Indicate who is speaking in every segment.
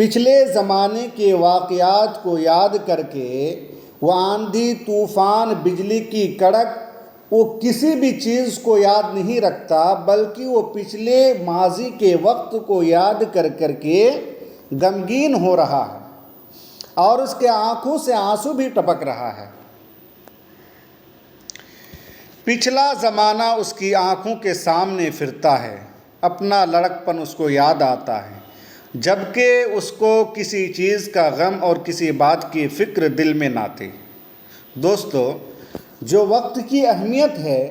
Speaker 1: پچھلے زمانے کے واقعات کو یاد کر کے وہ آندھی طوفان بجلی کی کڑک وہ کسی بھی چیز کو یاد نہیں رکھتا، بلکہ وہ پچھلے ماضی کے وقت کو یاد کر کر کے غمگین ہو رہا ہے اور اس کے آنکھوں سے آنسو بھی ٹپک رہا ہے۔ پچھلا زمانہ اس کی آنکھوں کے سامنے پھرتا ہے، اپنا لڑکپن اس کو یاد آتا ہے، جبکہ اس کو کسی چیز کا غم اور کسی بات کی فکر دل میں نہ تھی۔ دوستو، جو وقت کی اہمیت ہے،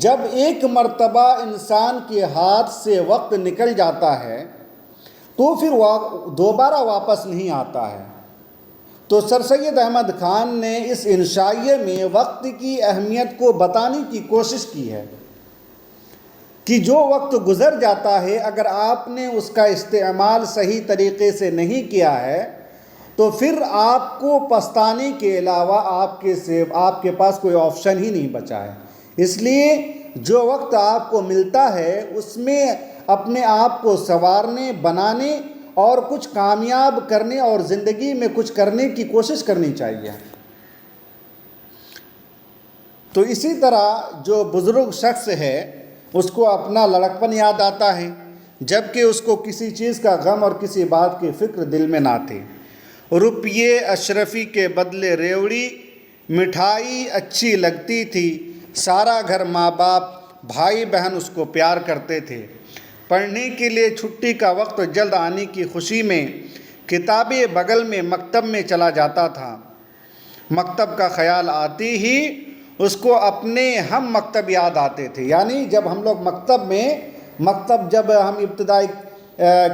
Speaker 1: جب ایک مرتبہ انسان کے ہاتھ سے وقت نکل جاتا ہے تو پھر دوبارہ واپس نہیں آتا ہے۔ تو سر سید احمد خان نے اس انشائیے میں وقت کی اہمیت کو بتانے کی کوشش کی ہے کہ جو وقت گزر جاتا ہے، اگر آپ نے اس کا استعمال صحیح طریقے سے نہیں کیا ہے تو پھر آپ کو پچھتانے کے علاوہ آپ کے پاس کوئی آپشن ہی نہیں بچا ہے۔ اس لیے جو وقت آپ کو ملتا ہے اس میں اپنے آپ کو سنوارنے، بنانے اور کچھ کامیاب کرنے اور زندگی میں کچھ کرنے کی کوشش کرنی چاہیے۔ تو اسی طرح جو بزرگ شخص ہے اس کو اپنا لڑکپن یاد آتا ہے، جبکہ اس کو کسی چیز کا غم اور کسی بات کی فکر دل میں نہ تھی۔ روپیے اشرفی کے بدلے ریوڑی، مٹھائی اچھی لگتی تھی، سارا گھر ماں باپ بھائی بہن اس کو پیار کرتے تھے۔ پڑھنے کے لیے چھٹی کا وقت جلد آنے کی خوشی میں کتابیں بغل میں مکتب میں چلا جاتا تھا۔ مکتب کا خیال آتی ہی اس کو اپنے ہم مکتب یاد آتے تھے، یعنی جب ہم لوگ جب ہم ابتدائی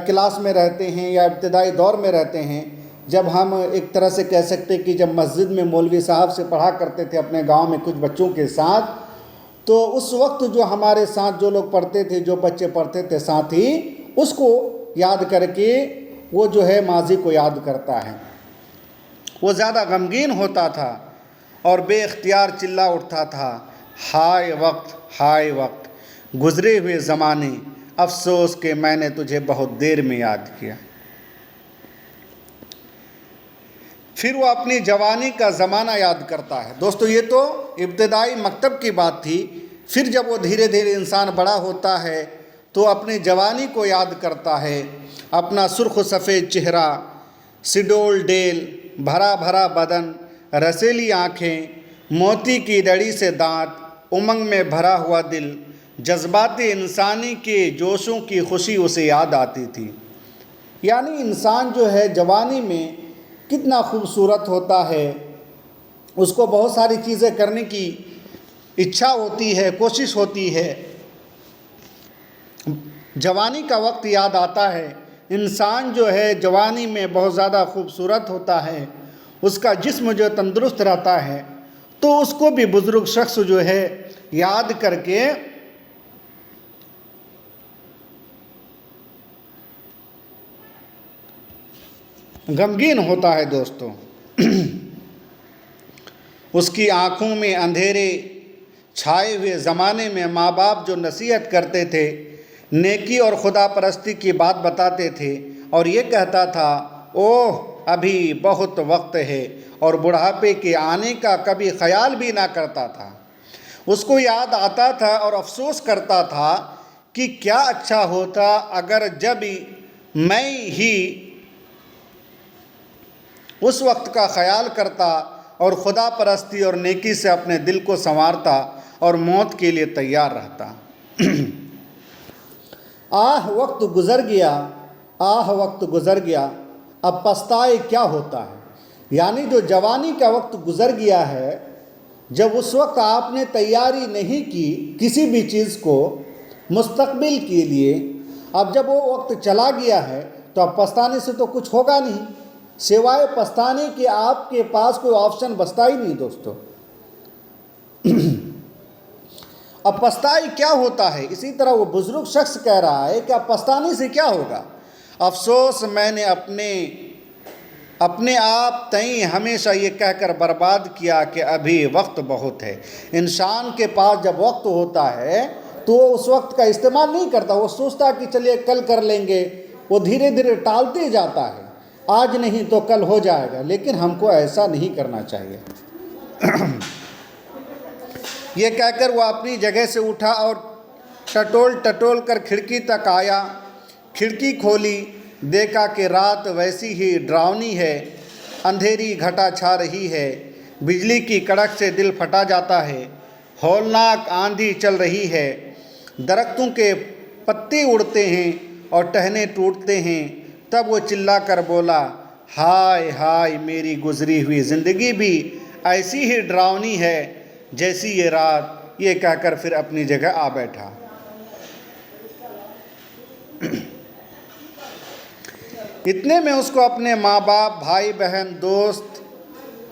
Speaker 1: کلاس میں رہتے ہیں یا ابتدائی دور میں رہتے ہیں، جب ہم ایک طرح سے کہہ سکتے کہ جب مسجد میں مولوی صاحب سے پڑھا کرتے تھے اپنے گاؤں میں کچھ بچوں کے ساتھ، تو اس وقت جو ہمارے ساتھ جو لوگ پڑھتے تھے، جو بچے پڑھتے تھے ساتھ ہی، اس کو یاد کر کے وہ جو ہے ماضی کو یاد کرتا ہے۔ وہ زیادہ غمگین ہوتا تھا اور بے اختیار چلا اٹھتا تھا، ہائے وقت، ہائے وقت، گزرے ہوئے زمانے، افسوس کہ میں نے تجھے بہت دیر میں یاد کیا۔ پھر وہ اپنی جوانی کا زمانہ یاد کرتا ہے۔ دوستو، یہ تو ابتدائی مکتب کی بات تھی۔ پھر جب وہ دھیرے دھیرے انسان بڑا ہوتا ہے تو اپنی جوانی کو یاد کرتا ہے، اپنا سرخ و سفید چہرہ، سڈول ڈیل، بھرا بھرا بدن، رسیلی آنکھیں، موتی کی دڑی سے دانت، امنگ میں بھرا ہوا دل، جذبات انسانی کے جوشوں کی خوشی اسے یاد آتی تھی۔ یعنی انسان جو ہے جوانی میں کتنا خوبصورت ہوتا ہے، اس کو بہت ساری چیزیں کرنے کی اچھا ہوتی ہے، کوشش ہوتی ہے۔ جوانی کا وقت یاد آتا ہے، انسان جو ہے جوانی میں بہت زیادہ خوبصورت ہوتا ہے، اس کا جسم جو تندرست رہتا ہے، تو اس کو بھی بزرگ شخص جو ہے یاد کر کے غمگین ہوتا ہے۔ دوستو، اس کی آنکھوں میں اندھیرے چھائے ہوئے زمانے میں ماں باپ جو نصیحت کرتے تھے، نیکی اور خدا پرستی کی بات بتاتے تھے اور یہ کہتا تھا، اوہ ابھی بہت وقت ہے، اور بڑھاپے کے آنے کا کبھی خیال بھی نہ کرتا تھا۔ اس کو یاد آتا تھا اور افسوس کرتا تھا کہ کیا اچھا ہوتا اگر جب میں ہی اس وقت کا خیال کرتا اور خدا پرستی اور نیکی سے اپنے دل کو سنوارتا اور موت کے لیے تیار رہتا۔ آہ وقت گزر گیا، آہ وقت گزر گیا، اب پچھتائے کیا ہوتا ہے۔ یعنی جو جوانی کا وقت گزر گیا ہے، جب اس وقت آپ نے تیاری نہیں کی کسی بھی چیز کو مستقبل کے لیے، اب جب وہ وقت چلا گیا ہے تو اب پچھتانے سے تو کچھ ہوگا نہیں، سوائے پچھتانے کے آپ کے پاس کوئی آپشن بچتا ہی نہیں۔ دوستو، اب پچھتائی کیا ہوتا ہے، اسی طرح وہ بزرگ شخص کہہ رہا ہے کہ اب پچھتانے سے کیا ہوگا، افسوس میں نے اپنے آپ تئیں ہمیشہ یہ کہہ کر برباد کیا کہ ابھی وقت بہت ہے۔ انسان کے پاس جب وقت ہوتا ہے تو وہ اس وقت کا استعمال نہیں کرتا، وہ سوچتا کہ چلیے کل کر لیں گے، وہ دھیرے دھیرے ٹالتے جاتا ہے۔ آج نہیں تو کل ہو جائے گا، لیکن ہم کو ایسا نہیں کرنا چاہیے۔ یہ کہہ کر وہ اپنی جگہ سے اٹھا اور ٹٹول کر کھڑکی تک آیا۔ کھڑکی کھولی، دیکھا کہ رات ویسی ہی ڈراؤنی ہے، اندھیری گھٹا چھا رہی ہے، بجلی کی کڑک سے دل پھٹا جاتا ہے، ہولناک آندھی چل رہی ہے، درختوں کے پتے اڑتے ہیں اور ٹہنے ٹوٹتے ہیں۔ تب وہ چلا کر بولا، ہائے ہائے، میری گزری ہوئی زندگی بھی ایسی ہی ڈراؤنی ہے جیسی یہ رات۔ یہ کہہ کر پھر اپنی جگہ آ بیٹھا۔ اتنے میں اس کو اپنے ماں باپ، بھائی بہن، دوست،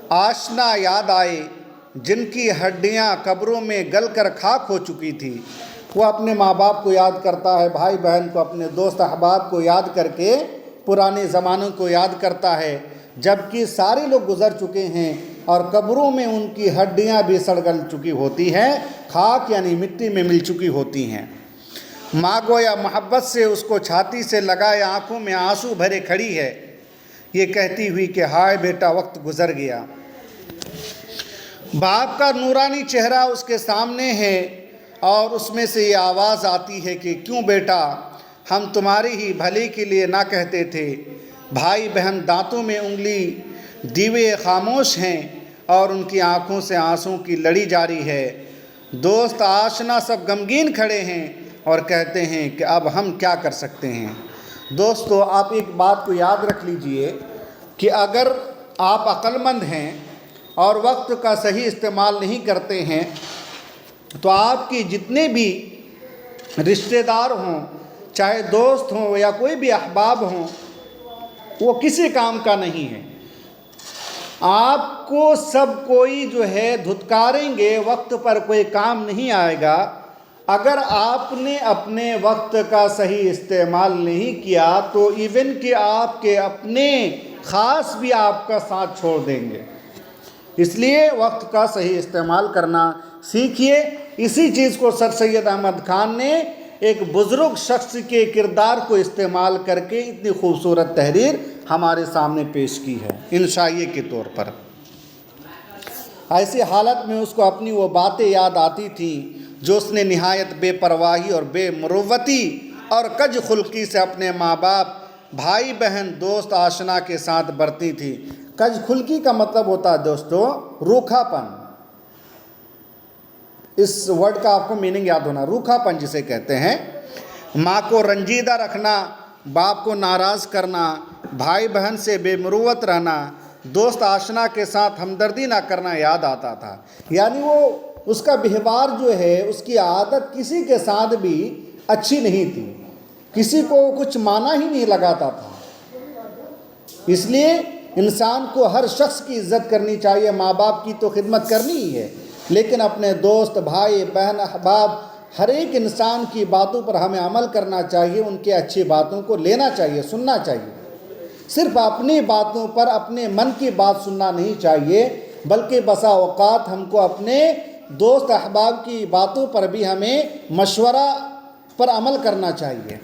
Speaker 1: آشنا یاد آئے جن کی ہڈیاں قبروں میں گل کر خاک ہو چکی تھی۔ وہ اپنے ماں باپ کو یاد کرتا ہے، بھائی بہن کو، اپنے دوست احباب کو یاد کر کے پرانے زمانوں کو یاد کرتا ہے، جبکہ سارے لوگ گزر چکے ہیں اور قبروں میں ان کی ہڈیاں بھی سڑ گل چکی ہوتی ہیں، خاک یعنی مٹی میں مل چکی ہوتی ہیں۔ ماں گویا محبت سے اس کو چھاتی سے لگائے آنکھوں میں آنسو بھرے کھڑی ہے، یہ کہتی ہوئی کہ ہائے بیٹا، وقت گزر گیا۔ باپ کا نورانی چہرہ اس کے سامنے ہے اور اس میں سے یہ آواز آتی ہے کہ کیوں بیٹا، ہم تمہاری ہی بھلی کے لیے نہ کہتے تھے۔ بھائی بہن دانتوں میں انگلی دیوے خاموش ہیں اور ان کی آنکھوں سے آنسوں کی لڑی جاری ہے۔ دوست آشنا سب غمگین کھڑے ہیں اور کہتے ہیں کہ اب ہم کیا کر سکتے ہیں۔ دوستو، آپ ایک بات کو یاد رکھ لیجئے کہ اگر آپ عقل مند ہیں اور وقت کا صحیح استعمال نہیں کرتے ہیں تو آپ کی جتنے بھی رشتہ دار ہوں، چاہے دوست ہوں یا کوئی بھی احباب ہوں، وہ کسی کام کا نہیں ہے۔ آپ کو سب کوئی جو ہے دھتکاریں گے، وقت پر کوئی کام نہیں آئے گا۔ اگر آپ نے اپنے وقت کا صحیح استعمال نہیں کیا تو ایون کہ آپ کے اپنے خاص بھی آپ کا ساتھ چھوڑ دیں گے۔ اس لیے وقت کا صحیح استعمال کرنا سیکھیے۔ اسی چیز کو سر سید احمد خان نے ایک بزرگ شخص کے کردار کو استعمال کر کے اتنی خوبصورت تحریر ہمارے سامنے پیش کی ہے، انشائیے کے طور پر۔ ایسی حالت میں اس کو اپنی وہ باتیں یاد آتی تھیں جو اس نے نہایت بے پرواہی اور بے مروتی اور کج خلقی سے اپنے ماں باپ، بھائی بہن، دوست آشنا کے ساتھ برتی تھی۔ کج خلقی کا مطلب ہوتا ہے دوستو روکھا پن۔ اس ورڈ کا آپ کو میننگ یاد ہونا، روکھا پن جسے کہتے ہیں۔ ماں کو رنجیدہ رکھنا، باپ کو ناراض کرنا، بھائی بہن سے بے مروت رہنا، دوست آشنا کے ساتھ ہمدردی نہ کرنا یاد آتا تھا۔ یعنی وہ اس کا بہیوار جو ہے، اس کی عادت کسی کے ساتھ بھی اچھی نہیں تھی، کسی کو کچھ مانا ہی نہیں لگاتا تھا۔ اس لیے انسان کو ہر شخص کی عزت کرنی چاہیے، ماں باپ کی تو خدمت کرنی ہی ہے، لیکن اپنے دوست، بھائی بہن، احباب، ہر ایک انسان کی باتوں پر ہمیں عمل کرنا چاہیے، ان کے اچھی باتوں کو لینا چاہیے، سننا چاہیے۔ صرف اپنی باتوں پر، اپنے من کی بات سننا نہیں چاہیے، بلکہ بسا اوقات ہم کو اپنے دوست احباب کی باتوں پر بھی ہمیں مشورہ پر عمل کرنا چاہیے۔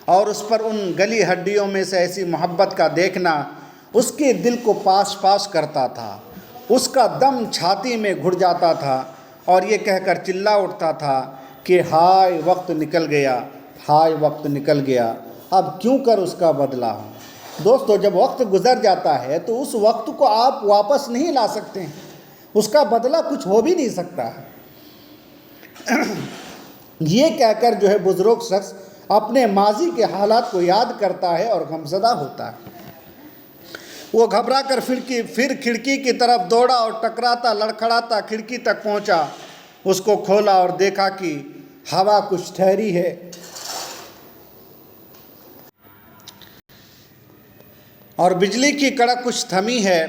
Speaker 1: اور اس پر ان گلی ہڈیوں میں سے ایسی محبت کا دیکھنا اس کے دل کو پاش پاش کرتا تھا، اس کا دم چھاتی میں گھٹ جاتا تھا اور یہ کہہ کر چلا اٹھتا تھا کہ ہائے وقت نکل گیا، ہائے وقت نکل گیا، اب کیوں کر اس کا بدلہ ہوں۔ دوستو، جب وقت گزر جاتا ہے تو اس وقت کو آپ واپس نہیں لا سکتے ہیں، اس کا بدلہ کچھ ہو بھی نہیں سکتا ہے۔ یہ کہہ کر جو ہے بزرگ شخص اپنے ماضی کے حالات کو یاد کرتا ہے اور غمزدہ ہوتا ہے۔ وہ گھبرا کر پھر کھڑکی کی طرف دوڑا اور ٹکراتا لڑکھڑاتا کھڑکی تک پہنچا۔ اس کو کھولا اور دیکھا کہ ہوا کچھ ٹھہری ہے اور بجلی کی کڑک کچھ تھمی ہے،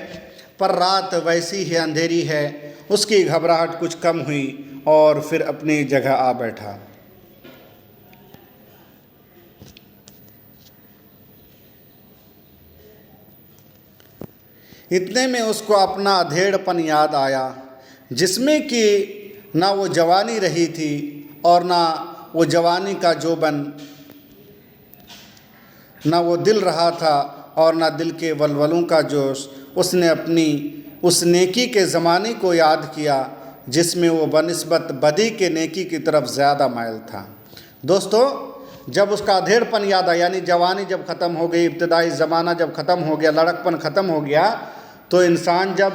Speaker 1: پر رات ویسی ہی اندھیری ہے۔ اس کی گھبراہٹ کچھ کم ہوئی اور پھر اپنی جگہ آ بیٹھا۔ اتنے میں اس کو اپنا ادھیڑ پن یاد آیا، جس میں کہ نہ وہ جوانی رہی تھی اور نہ وہ جوانی کا جوبن۔ نہ وہ دل رہا تھا اور نہ دل کے ولولوں کا جوش۔ اس نے اپنی اس نیکی کے زمانے کو یاد کیا جس میں وہ بنسبت بدی کے نیکی کی طرف زیادہ مائل تھا۔ دوستو، جب اس کا ادھیڑ پن یاد آیا، یعنی جوانی جب ختم ہو گئی، ابتدائی زمانہ جب ختم ہو گیا، لڑکپن ختم ہو گیا، تو انسان جب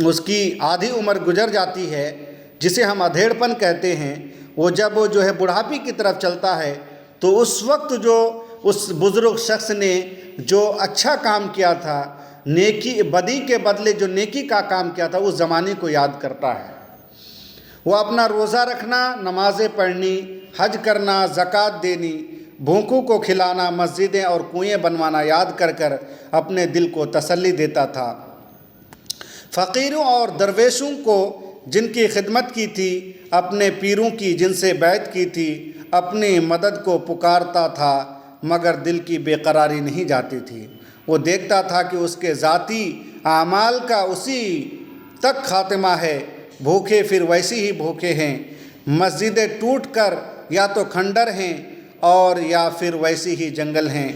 Speaker 1: اس کی آدھی عمر گزر جاتی ہے، جسے ہم ادھیڑ پن کہتے ہیں، وہ جب وہ جو ہے بڑھاپی کی طرف چلتا ہے، تو اس وقت جو اس بزرگ شخص نے جو اچھا کام کیا تھا، نیکی بدی کے بدلے جو نیکی کا کام کیا تھا، اس زمانے کو یاد کرتا ہے۔ وہ اپنا روزہ رکھنا، نمازیں پڑھنی، حج کرنا، زکوٰۃ دینی، بھوکوں کو کھلانا، مسجدیں اور کنویں بنوانا یاد کر کر اپنے دل کو تسلی دیتا تھا۔ فقیروں اور درویشوں کو جن کی خدمت کی تھی، اپنے پیروں کی جن سے بیعت کی تھی، اپنی مدد کو پکارتا تھا، مگر دل کی بے قراری نہیں جاتی تھی۔ وہ دیکھتا تھا کہ اس کے ذاتی اعمال کا اسی تک خاتمہ ہے، بھوکے پھر ویسے ہی بھوکے ہیں، مسجدیں ٹوٹ کر یا تو کھنڈر ہیں اور یا پھر ویسی ہی جنگل ہیں،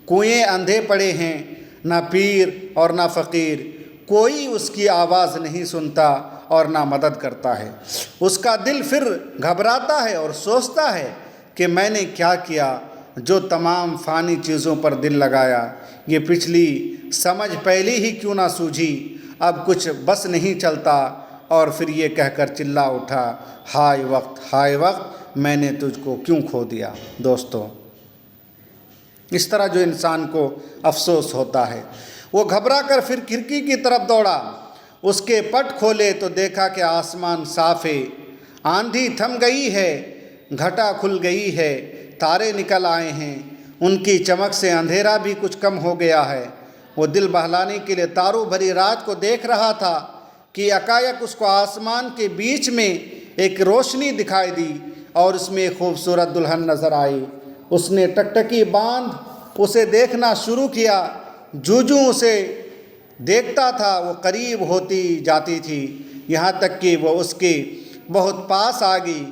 Speaker 1: کنویں اندھے پڑے ہیں، نہ پیر اور نہ فقیر، کوئی اس کی آواز نہیں سنتا اور نہ مدد کرتا ہے۔ اس کا دل پھر گھبراتا ہے اور سوچتا ہے کہ میں نے کیا کیا جو تمام فانی چیزوں پر دل لگایا، یہ پچھلی سمجھ پہلے ہی کیوں نہ سوجھی، اب کچھ بس نہیں چلتا، اور پھر یہ کہہ کر چلا اٹھا، ہائے وقت، ہائے وقت، میں نے تجھ کو کیوں کھو دیا۔ دوستو، اس طرح جو انسان کو افسوس ہوتا ہے، وہ گھبرا کر پھر کھڑکی کی طرف دوڑا، اس کے پٹ کھولے تو دیکھا کہ آسمان صاف ہے، آندھی تھم گئی ہے، گھٹا کھل گئی ہے، تارے نکل آئے ہیں، ان کی چمک سے اندھیرا بھی کچھ کم ہو گیا ہے۔ وہ دل بہلانے کے لیے تاروں بھری رات کو دیکھ رہا تھا کہ یکایک اس کو آسمان کے بیچ میں ایک روشنی دکھائی دی اور اس میں ایک خوبصورت دلہن نظر آئی۔ اس نے ٹکٹکی باندھ اسے دیکھنا شروع کیا، جوں اسے دیکھتا تھا وہ قریب ہوتی جاتی تھی، یہاں تک کہ وہ اس کے بہت پاس آ گئی۔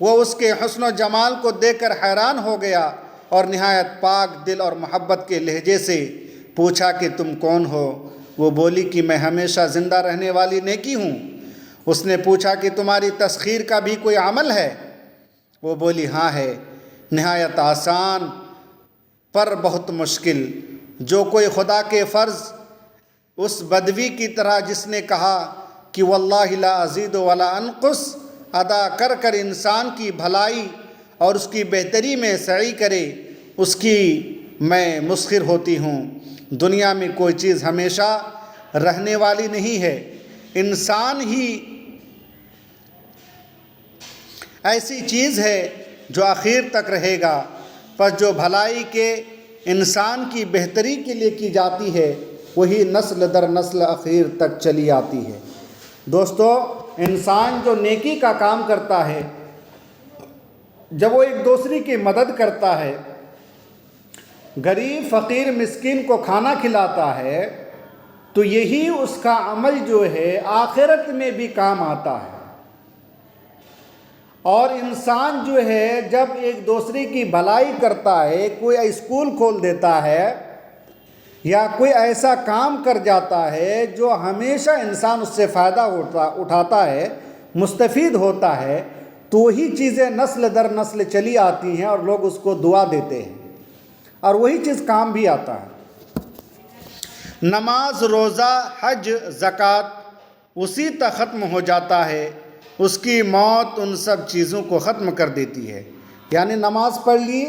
Speaker 1: وہ اس کے حسن و جمال کو دیکھ کر حیران ہو گیا اور نہایت پاک دل اور محبت کے لہجے سے پوچھا کہ تم کون ہو؟ وہ بولی کہ میں ہمیشہ زندہ رہنے والی نیکی ہوں۔ اس نے پوچھا کہ تمہاری تسخیر کا بھی کوئی عمل ہے؟ وہ بولی ہاں ہے، نہایت آسان پر بہت مشکل۔ جو کوئی خدا کے فرض اس بدوی کی طرح جس نے کہا کہ واللہ لا ازید ولا انقص ادا کر کر انسان کی بھلائی اور اس کی بہتری میں سعی کرے، اس کی میں مسخر ہوتی ہوں۔ دنیا میں کوئی چیز ہمیشہ رہنے والی نہیں ہے، انسان ہی ایسی چیز ہے جو آخر تک رہے گا، پس جو بھلائی کے انسان کی بہتری کے لیے کی جاتی ہے وہی نسل در نسل آخر تک چلی آتی ہے۔ دوستو، انسان جو نیکی کا کام کرتا ہے، جب وہ ایک دوسرے کی مدد کرتا ہے، غریب فقیر مسکین کو کھانا کھلاتا ہے، تو یہی اس کا عمل جو ہے آخرت میں بھی کام آتا ہے۔ اور انسان جو ہے جب ایک دوسرے کی بھلائی کرتا ہے، کوئی اسکول کھول دیتا ہے یا کوئی ایسا کام کر جاتا ہے جو ہمیشہ انسان اس سے فائدہ اٹھاتا ہے، مستفید ہوتا ہے، تو وہی چیزیں نسل در نسل چلی آتی ہیں اور لوگ اس کو دعا دیتے ہیں اور وہی چیز کام بھی آتا ہے۔ نماز، روزہ، حج، زکوٰۃ اسی تک ختم ہو جاتا ہے، اس کی موت ان سب چیزوں کو ختم کر دیتی ہے۔ یعنی نماز پڑھ لی،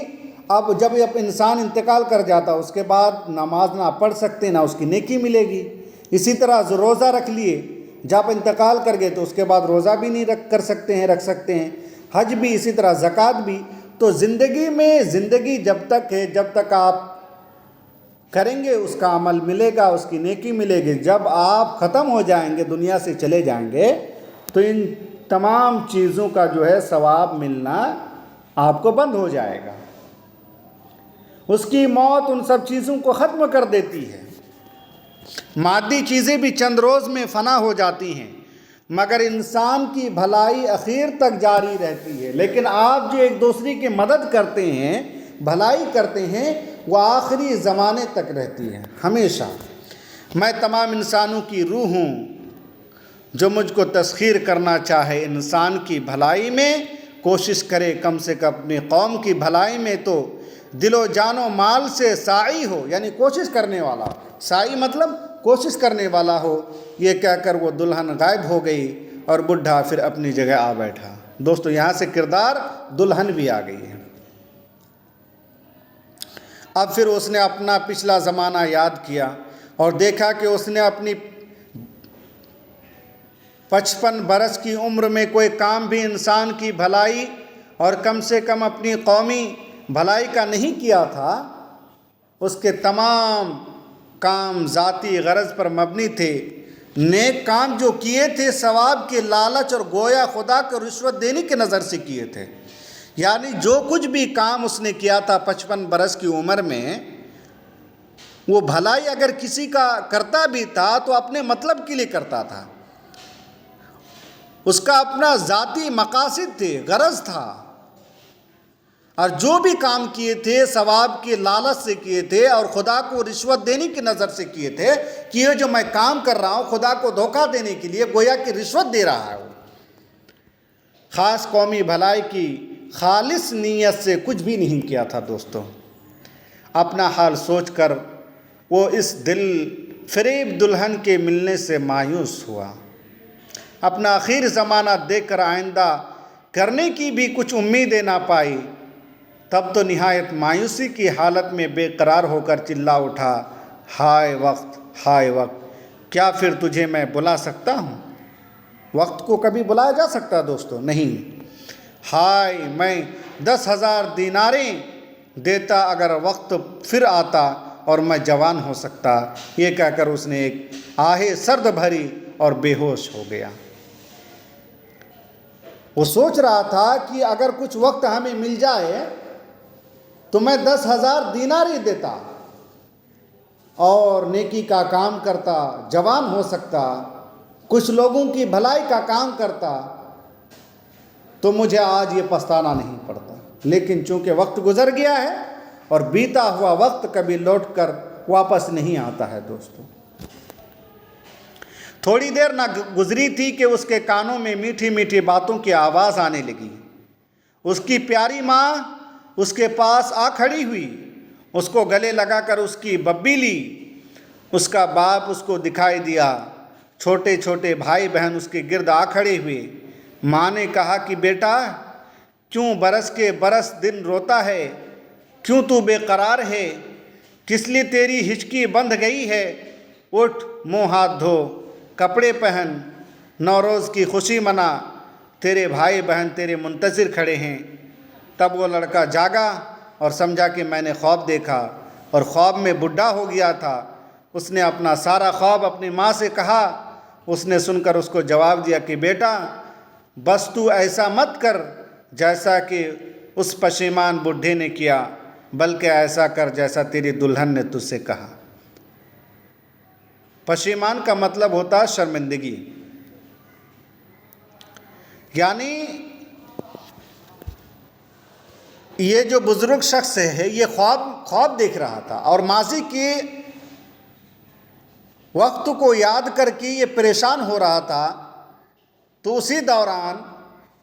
Speaker 1: اب جب انسان انتقال کر جاتا اس کے بعد نماز نہ پڑھ سکتے، نہ اس کی نیکی ملے گی۔ اسی طرح روزہ رکھ لیے، جب انتقال کر گئے تو اس کے بعد روزہ بھی نہیں رکھ سکتے ہیں، حج بھی اسی طرح، زکوٰۃ بھی۔ تو زندگی میں زندگی جب تک ہے، جب تک آپ کریں گے اس کا عمل ملے گا، اس کی نیکی ملے گی۔ جب آپ ختم ہو جائیں گے، دنیا سے چلے جائیں گے، تو ان تمام چیزوں کا جو ہے ثواب ملنا آپ کو بند ہو جائے گا۔ اس کی موت ان سب چیزوں کو ختم کر دیتی ہے۔ مادی چیزیں بھی چند روز میں فنا ہو جاتی ہیں، مگر انسان کی بھلائی اخیر تک جاری رہتی ہے۔ لیکن آپ جو ایک دوسرے کی مدد کرتے ہیں، بھلائی کرتے ہیں وہ آخری زمانے تک رہتی ہے ہمیشہ۔ میں تمام انسانوں کی روح ہوں جو مجھ کو تسخیر کرنا چاہے انسان کی بھلائی میں، کوشش کرے کم سے کم اپنی قوم کی بھلائی میں تو دل و جان و مال سے سائی ہو، یعنی کوشش کرنے والا، سائی مطلب کوشش کرنے والا ہو۔ یہ کہہ کر وہ دلہن غائب ہو گئی اور بڈھا پھر اپنی جگہ آ بیٹھا۔ دوستو یہاں سے کردار دلہن بھی آ گئی ہے۔ اب پھر اس نے اپنا پچھلا زمانہ یاد کیا اور دیکھا کہ اس نے اپنی 55 برس کی عمر میں کوئی کام بھی انسان کی بھلائی اور کم سے کم اپنی قومی بھلائی کا نہیں کیا تھا۔ اس کے تمام کام ذاتی غرض پر مبنی تھے۔ نیک کام جو کیے تھے ثواب کے لالچ اور گویا خدا کو رشوت دینے کی نظر سے کیے تھے۔ یعنی جو کچھ بھی کام اس نے کیا تھا 55 برس کی عمر میں، وہ بھلائی اگر کسی کا کرتا بھی تھا تو اپنے مطلب کے لیے کرتا تھا، اس کا اپنا ذاتی مقاصد تھے، غرض تھا۔ اور جو بھی کام کیے تھے ثواب کے لالچ سے کیے تھے اور خدا کو رشوت دینے کی نظر سے کیے تھے کہ یہ جو میں کام کر رہا ہوں خدا کو دھوکہ دینے کے لیے گویا کہ رشوت دے رہا ہے۔ خاص قومی بھلائی کی خالص نیت سے کچھ بھی نہیں کیا تھا۔ دوستو اپنا حال سوچ کر وہ اس دل فریب دلہن کے ملنے سے مایوس ہوا۔ اپنا آخر زمانہ دیکھ کر آئندہ کرنے کی بھی کچھ امیدیں نہ پائی، تب تو نہایت مایوسی کی حالت میں بے قرار ہو کر چلا اٹھا، ہائے وقت، ہائے وقت، کیا پھر تجھے میں بلا سکتا ہوں؟ وقت کو کبھی بلایا جا سکتا دوستو؟ نہیں۔ ہائے میں 10,000 دیناریں دیتا اگر وقت پھر آتا اور میں جوان ہو سکتا۔ یہ کہہ کر اس نے ایک آہ سرد بھری اور بے ہوش ہو گیا۔ وہ سوچ رہا تھا کہ اگر کچھ وقت ہمیں مل جائے تو میں 10,000 دینار ہی دیتا اور نیکی کا کام کرتا، جوان ہو سکتا، کچھ لوگوں کی بھلائی کا کام کرتا تو مجھے آج یہ پچھتانا نہیں پڑتا۔ لیکن چونکہ وقت گزر گیا ہے اور بیتا ہوا وقت کبھی لوٹ کر واپس نہیں آتا ہے۔ دوستو تھوڑی دیر نہ گزری تھی کہ اس کے کانوں میں میٹھی میٹھی باتوں کی آواز آنے لگی۔ اس کی پیاری ماں اس کے پاس آ کھڑی ہوئی، اس کو گلے لگا کر اس کی ببی لی۔ اس کا باپ اس کو دکھائی دیا، چھوٹے چھوٹے بھائی بہن اس کے گرد آ کھڑے ہوئے۔ ماں نے کہا کہ بیٹا کیوں برس کے برس دن روتا ہے؟ کیوں تو بے قرار ہے؟ کس لیے تیری ہچکی بندھ گئی ہے؟ اٹھ، منہ ہاتھ دھو، کپڑے پہن، نوروز کی خوشی منا، تیرے بھائی بہن تیرے منتظر کھڑے ہیں۔ تب وہ لڑکا جاگا اور سمجھا کہ میں نے خواب دیکھا اور خواب میں بڈھا ہو گیا تھا۔ اس نے اپنا سارا خواب اپنی ماں سے کہا۔ اس نے سن کر اس کو جواب دیا کہ بیٹا بس تو ایسا مت کر جیسا کہ اس پشیمان بڈھے نے کیا، بلکہ ایسا کر جیسا تیری دلہن نے تجھ سے کہا۔ پشیمان کا مطلب ہوتا ہے شرمندگی، یعنی یہ جو بزرگ شخص ہے یہ خواب دیکھ رہا تھا اور ماضی کے وقت کو یاد کر کے یہ پریشان ہو رہا تھا۔ تو اسی دوران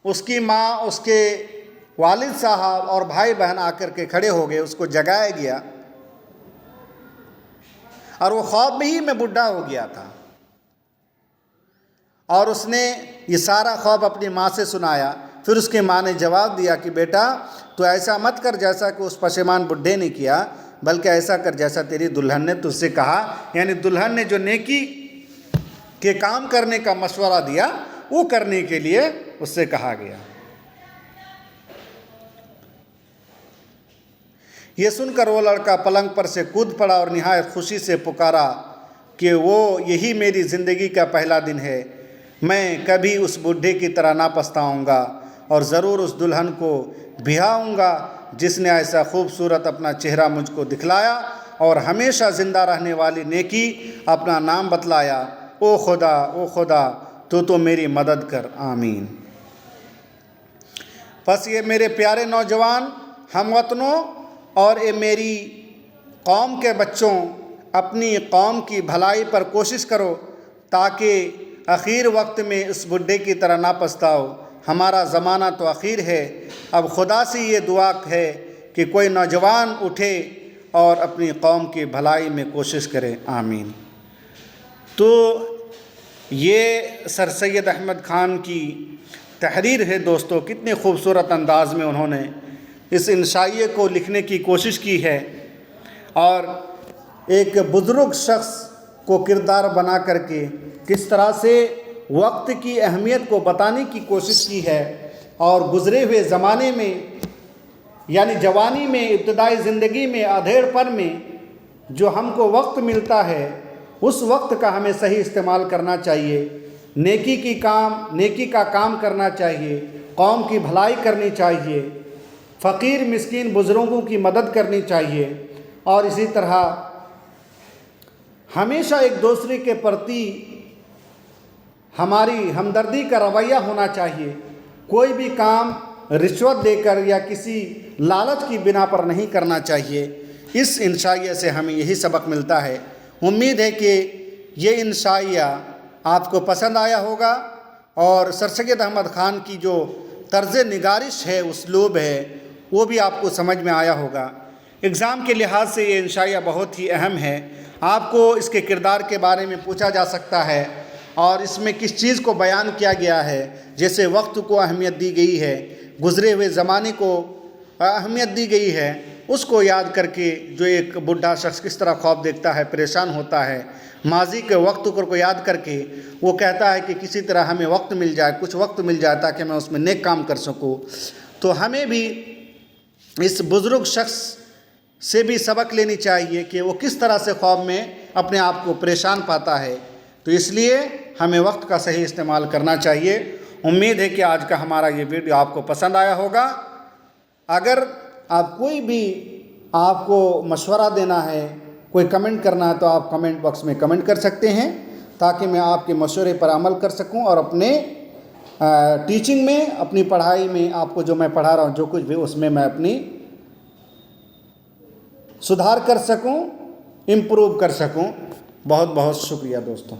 Speaker 1: اس کی ماں، اس کے والد صاحب اور بھائی بہن آ کر کے کھڑے ہو گئے، اس کو جگایا گیا اور وہ خواب ہی میں بڈھا ہو گیا تھا اور اس نے یہ سارا خواب اپنی ماں سے سنایا۔ پھر اس کی ماں نے جواب دیا کہ بیٹا تو ایسا مت کر جیسا کہ اس پشیمان بڈھے نے کیا، بلکہ ایسا کر جیسا تیری دلہن نے تجھ سے کہا۔ یعنی دلہن نے جو نیکی کے کام کرنے کا مشورہ دیا وہ کرنے کے لیے اس سے کہا گیا۔ یہ سن کر وہ لڑکا پلنگ پر سے کود پڑا اور نہایت خوشی سے پکارا کہ وہ یہی میری زندگی کا پہلا دن ہے، میں کبھی اس بڈھے کی طرح نہ پچھتاؤں گا اور ضرور اس دلہن کو بہاؤں گا جس نے ایسا خوبصورت اپنا چہرہ مجھ کو دکھلایا اور ہمیشہ زندہ رہنے والی نیکی اپنا نام بتلایا۔ او خدا، او خدا، تو میری مدد کر، آمین۔ پس یہ میرے پیارے نوجوان ہم وطنوں اور اے میری قوم کے بچوں، اپنی قوم کی بھلائی پر کوشش کرو تاکہ اخیر وقت میں اس بڈھے کی طرح نہ پچھتاؤ۔ ہمارا زمانہ تو اخیر ہے، اب خدا سے یہ دعا ہے کہ کوئی نوجوان اٹھے اور اپنی قوم کی بھلائی میں کوشش کرے۔ آمین۔ تو یہ سر سید احمد خان کی تحریر ہے دوستو، کتنے خوبصورت انداز میں انہوں نے اس انشائیے کو لکھنے کی کوشش کی ہے، اور ایک بزرگ شخص کو کردار بنا کر کے کس طرح سے وقت کی اہمیت کو بتانے کی کوشش کی ہے، اور گزرے ہوئے زمانے میں یعنی جوانی میں، ابتدائی زندگی میں، ادھیڑ پن میں جو ہم کو وقت ملتا ہے، اس وقت کا ہمیں صحیح استعمال کرنا چاہیے، نیکی کا کام کرنا چاہیے، قوم کی بھلائی کرنی چاہیے، فقیر مسکین بزرگوں کی مدد کرنی چاہیے، اور اسی طرح ہمیشہ ایک دوسرے کے پرتی ہماری ہمدردی کا رویہ ہونا چاہیے۔ کوئی بھی کام رشوت دے کر یا کسی لالچ کی بنا پر نہیں کرنا چاہیے۔ اس انشائیہ سے ہمیں یہی سبق ملتا ہے۔ امید ہے کہ یہ انشائیہ آپ کو پسند آیا ہوگا، اور سر سید احمد خان کی جو طرز نگارش ہے، اسلوب ہے، وہ بھی آپ کو سمجھ میں آیا ہوگا۔ اگزام کے لحاظ سے یہ انشائیہ بہت ہی اہم ہے۔ آپ کو اس کے کردار کے بارے میں پوچھا جا سکتا ہے، اور اس میں کس چیز کو بیان کیا گیا ہے، جیسے وقت کو اہمیت دی گئی ہے، گزرے ہوئے زمانے کو اہمیت دی گئی ہے، اس کو یاد کر کے جو ایک بڈھا شخص کس طرح خواب دیکھتا ہے، پریشان ہوتا ہے، ماضی کے وقت کو یاد کر کے وہ کہتا ہے کہ کسی طرح ہمیں وقت مل جائے، کچھ وقت مل جائے تاکہ میں اس میں نیک کام کر سکوں۔ تو ہمیں بھی اس بزرگ شخص سے بھی سبق لینی چاہیے کہ وہ کس طرح سے خواب میں اپنے آپ کو پریشان پاتا ہے۔ تو اس لیے ہمیں وقت کا صحیح استعمال کرنا چاہیے۔ امید ہے کہ آج کا ہمارا یہ ویڈیو آپ کو پسند آیا ہوگا۔ اگر کوئی بھی آپ کو مشورہ دینا ہے، کوئی کمنٹ کرنا ہے، تو آپ کمنٹ باکس میں کمنٹ کر سکتے ہیں، تاکہ میں آپ کے مشورے پر عمل کر سکوں، اور اپنے ٹیچنگ میں، اپنی پڑھائی میں، آپ کو جو میں پڑھا رہا ہوں، جو کچھ بھی اس میں اپنی سدھار کر سکوں، امپروو کر سکوں۔ بہت بہت شکریہ دوستوں۔